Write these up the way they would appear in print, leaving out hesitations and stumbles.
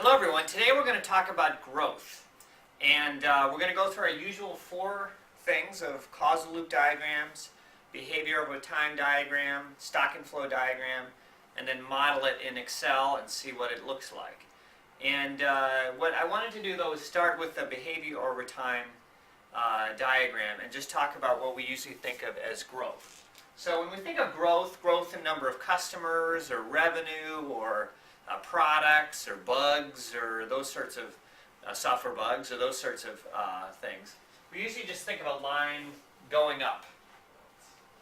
Hello everyone, today we're going to talk about growth, and we're going to go through our usual 4 things of causal loop diagrams, behavior over time diagram, stock and flow diagram, and then model it in Excel and see what it looks like. And what I wanted to do though is start with the behavior over time diagram and just talk about what we usually think of as growth. So when we think of growth in number of customers or revenue or products or bugs or those sorts of software bugs or those sorts of things, we usually just think of a line going up.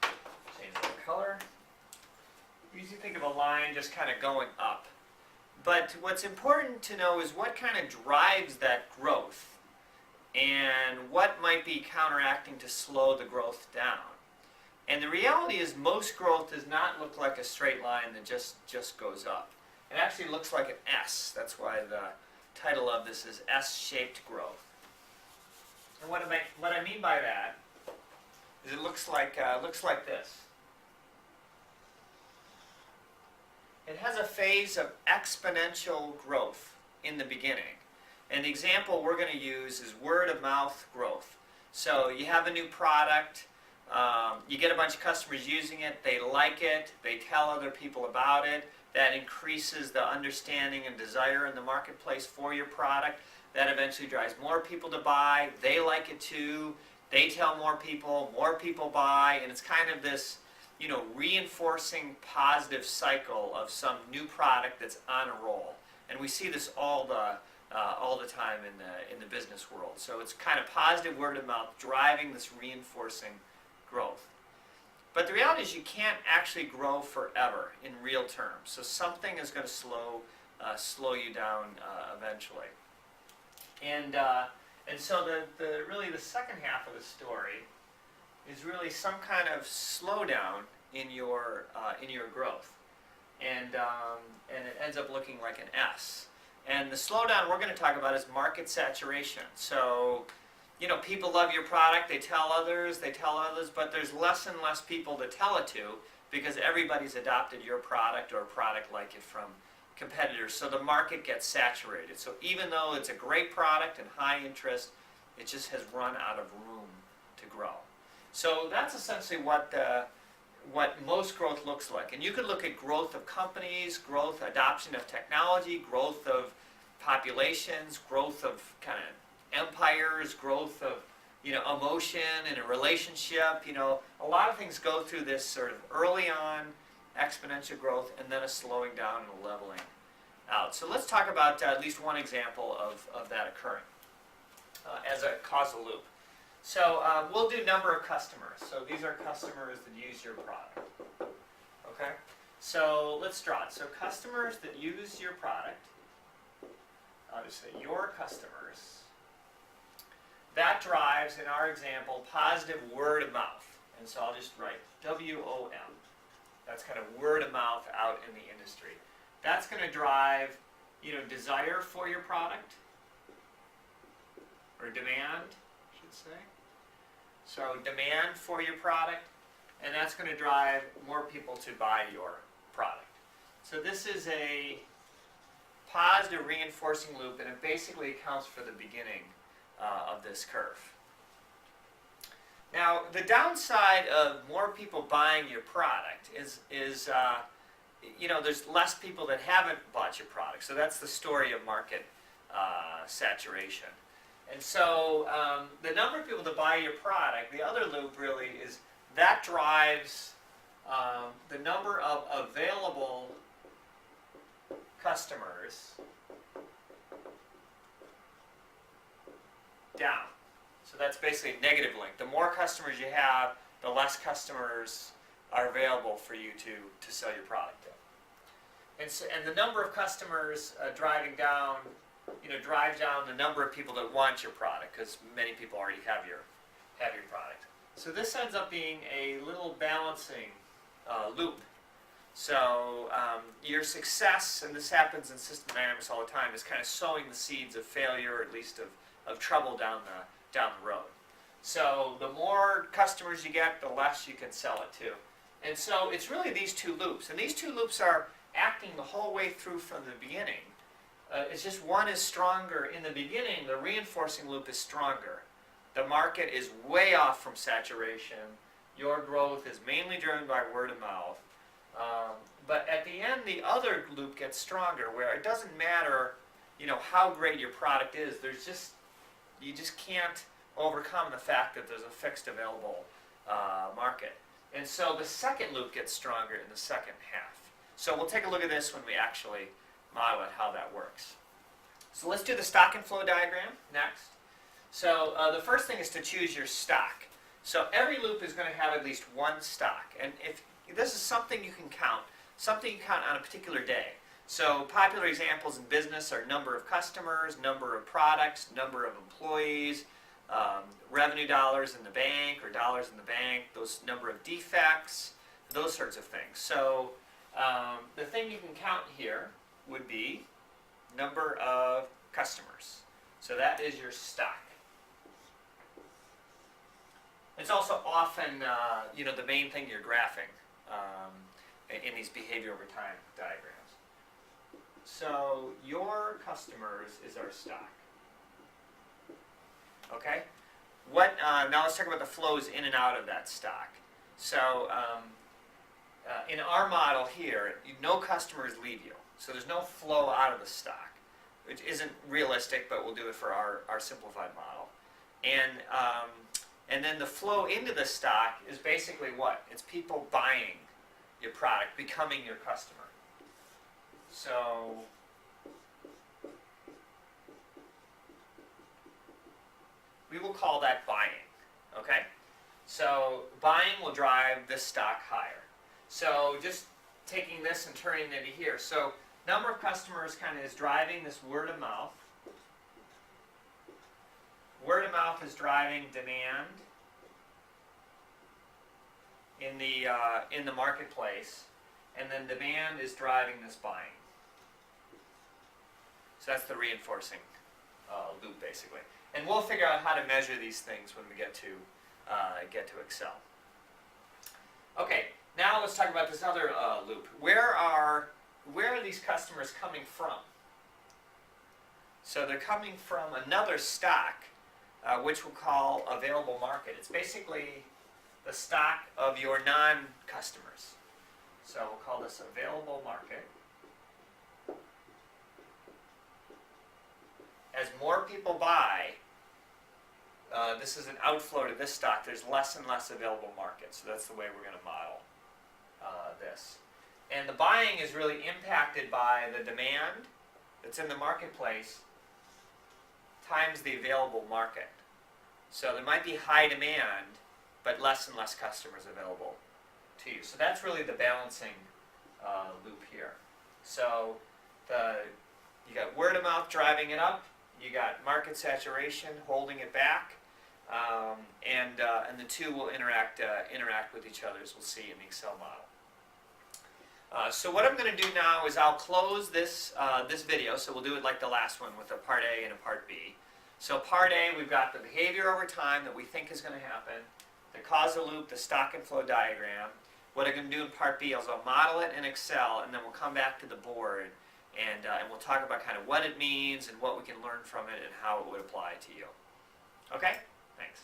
Change the color. We usually think of a line just kind of going up. But what's important to know is what kind of drives that growth and what might be counteracting to slow the growth down. And the reality is most growth does not look like a straight line that just goes up. It actually looks like an S. That's why the title of this is S-shaped growth. And what I mean by that is it looks like this. It has a phase of exponential growth in the beginning. And the example we're going to use is word of mouth growth. So you have a new product, you get a bunch of customers using it, they like it, they tell other people about it. That increases the understanding and desire in the marketplace for your product. That eventually drives more people to buy. They like it too. They tell more people buy, and it's kind of this, reinforcing positive cycle of some new product that's on a roll. And we see this all the time in the business world. So it's kind of positive word of mouth driving this reinforcing growth. But the reality is you can't actually grow forever in real terms. So something is going to slow you down eventually. And so really the second half of the story is really some kind of slowdown in your growth, and it ends up looking like an S. And the slowdown we're going to talk about is market saturation. So people love your product, they tell others, but there's less and less people to tell it to because everybody's adopted your product or a product like it from competitors. So the market gets saturated. So even though it's a great product and high interest, it just has run out of room to grow. So that's essentially what most growth looks like. And you could look at growth of companies, growth, adoption of technology, growth of populations, growth of kind of empires, growth of emotion in a relationship. A lot of things go through this sort of early on exponential growth and then a slowing down and a leveling out. So let's talk about at least one example of that occurring as a causal loop. So we'll do number of customers. So these are customers that use your product. Okay? So let's draw it. So customers that use your product, I'll just say your customers. That drives, in our example, positive word of mouth. And so I'll just write W-O-M. That's kind of word of mouth out in the industry. That's going to drive, desire for your product, or demand, I should say. So demand for your product, and that's going to drive more people to buy your product. So this is a positive reinforcing loop, and it basically accounts for the beginning of this curve. Now, the downside of more people buying your product is there's less people that haven't bought your product. So that's the story of market saturation. And so the number of people that buy your product, the other loop really is that drives the number of available customers down. So that's basically a negative link. The more customers you have, the less customers are available for you to sell your product to. And the number of customers driving down, drives down the number of people that want your product because many people already have your product. So this ends up being a little balancing loop. So your success, and this happens in system dynamics all the time, is kind of sowing the seeds of failure, or at least of trouble down the road. So the more customers you get, the less you can sell it to. And so it's really these two loops. And these two loops are acting the whole way through from the beginning. It's just one is stronger. In the beginning, the reinforcing loop is stronger. The market is way off from saturation. Your growth is mainly driven by word of mouth. But at the end, the other loop gets stronger, where it doesn't matter, how great your product is. You just can't overcome the fact that there's a fixed available market. And so the second loop gets stronger in the second half. So we'll take a look at this when we actually model it, how that works. So let's do the stock and flow diagram next. So the first thing is to choose your stock. So every loop is going to have at least one stock. And if this is something you can count, something you count on a particular day. So popular examples in business are number of customers, number of products, number of employees, revenue dollars in the bank or dollars in the bank, those number of defects, those sorts of things. So the thing you can count here would be number of customers. So that is your stock. It's also often the main thing you're graphing in these behavior over time diagrams. So your customers is our stock. Okay? Now let's talk about the flows in and out of that stock. So in our model here, no customers leave you. So there's no flow out of the stock, which isn't realistic, but we'll do it for our simplified model. And then the flow into the stock is basically what? It's people buying your product, becoming your customer. So we will call that buying, okay? So buying will drive this stock higher. So just taking this and turning it into here. So number of customers kind of is driving this word of mouth. Word of mouth is driving demand in the marketplace, and then demand is driving this buying. So that's the reinforcing loop, basically. And we'll figure out how to measure these things when we get to Excel. Okay, now let's talk about this other loop. Where are these customers coming from? So they're coming from another stock, which we'll call available market. It's basically the stock of your non-customers. So we'll call this available market. As more people buy, this is an outflow to this stock. There's less and less available market. So that's the way we're going to model this. And the buying is really impacted by the demand that's in the marketplace times the available market. So there might be high demand, but less and less customers available to you. So that's really the balancing loop here. So you got word of mouth driving it up. You got market saturation holding it back, and the two will interact with each other, as we'll see in the Excel model. So what I'm going to do now is I'll close this video. So we'll do it like the last one with a part A and a part B. So part A, we've got the behavior over time that we think is going to happen, the causal loop, the stock and flow diagram. What I'm going to do in part B is I'll model it in Excel, and then we'll come back to the board, and we'll talk about kind of what it means and what we can learn from it and how it would apply to you. Okay? Thanks.